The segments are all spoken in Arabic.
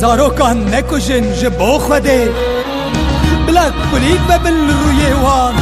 زاروکان نکشن جبو خوده بلک پلید و بل روی وان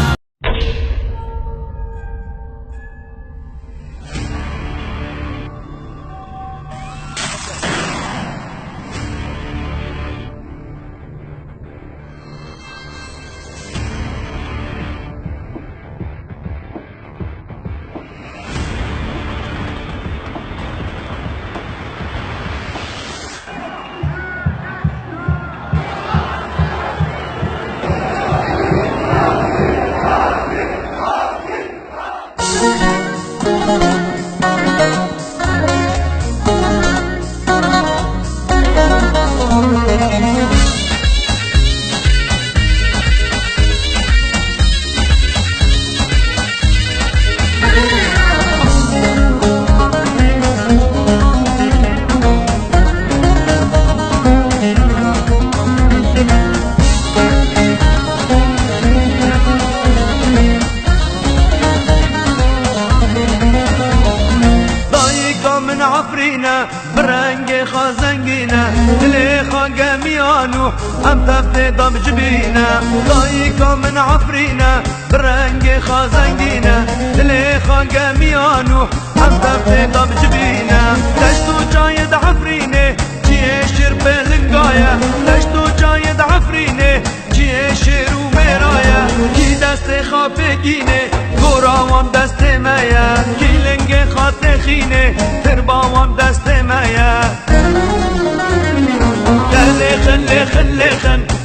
عفرينا برنگ خازنگينا دلي خاقميانو هم تفتي ضم جبينا ضايقا من عفرينا برنگ خازنگينا دلي خاقميانو هم تفتي ضم جبينا تشتو جايد عفريني جيه شير بلنقايا تشتو جايد عفريني جيه شير وميرايا كي دست خافقيني قراوام دست مايا كي لنگ خاتخيني ترباوام دست مايا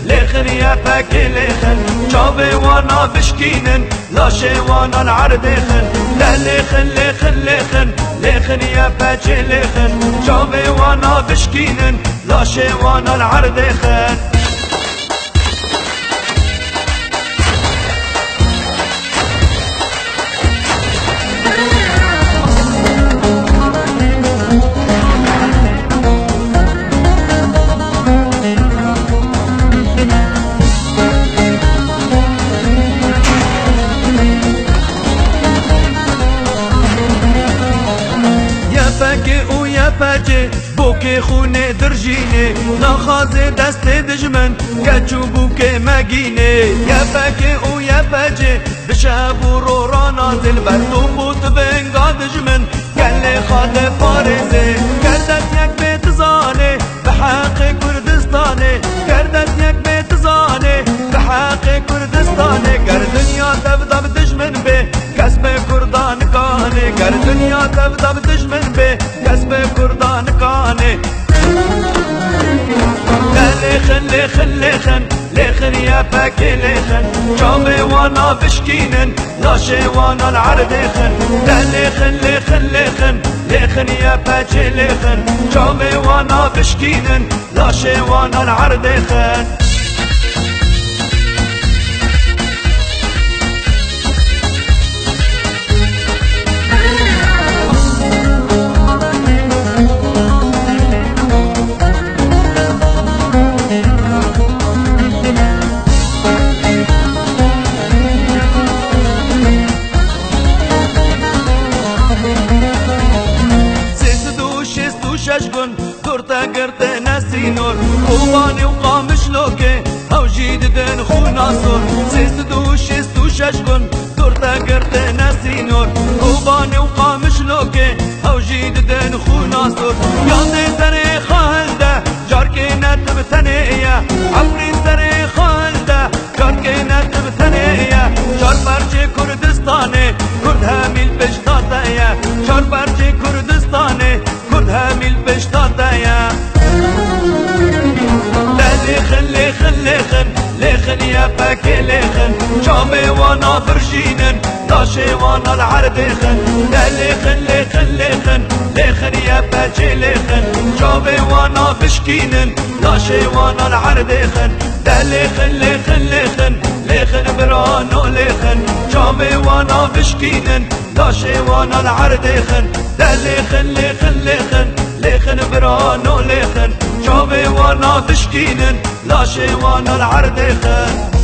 لخن يا فاكي لخن شابي وانا بشكينن لاشي وانا العردخن لا لخن يا فاكي لخن شابي وانا بشكينن لاشي وانا العردخن فاجي بوكي خوني درجيني نخازي دست دجمن كاتشو بوكي ماجيني يا فاكي ويا فاجي بشابو رو نازل بردو بوت بنقا دجمن قال لي خاد فارزي كردت يك بيت زاني بحق كردستاني كردت يك بيت زاني بحق كردستاني كر دنيا تبدا بدجمن به كسب كردان كاني كر دنيا تبدا بدجمن به كسب كردان كاني لخن يا فاكي لخن شامي وانا بشكينن لاشي وانا العردخن لا لخن يا فاكي لخن شامي وانا بشكينن لاشي وانا العردخن شجن دورتا قرت ناسينور خوباني وقامش لوكي او جيد دن خو ناصر سيستو شستو شجن دورتا قرت ناسينور خوباني وقامش لوكي او جيد دن خو ناصر ياندي سري خالده جاركي نتب ثنيه عفري سري خالده جاركي نتب ثنيه جار برجي كردستاني كرد هميل بشتاتيه جار برجي كردستاني كرد هميل بشتاتيه لخن يا فاكي لخن شامي وانا برجينن لاشي وانا العردخن لا لخن يا فاكي لخن شامي وانا بشكينن لاشي وانا العردخن لا لخن برانو لخن شامي وانا بشكينن لاشي وانا العردخن لا لخن برانو لخن شامي وانا بشكينن لاشي وانا العردخن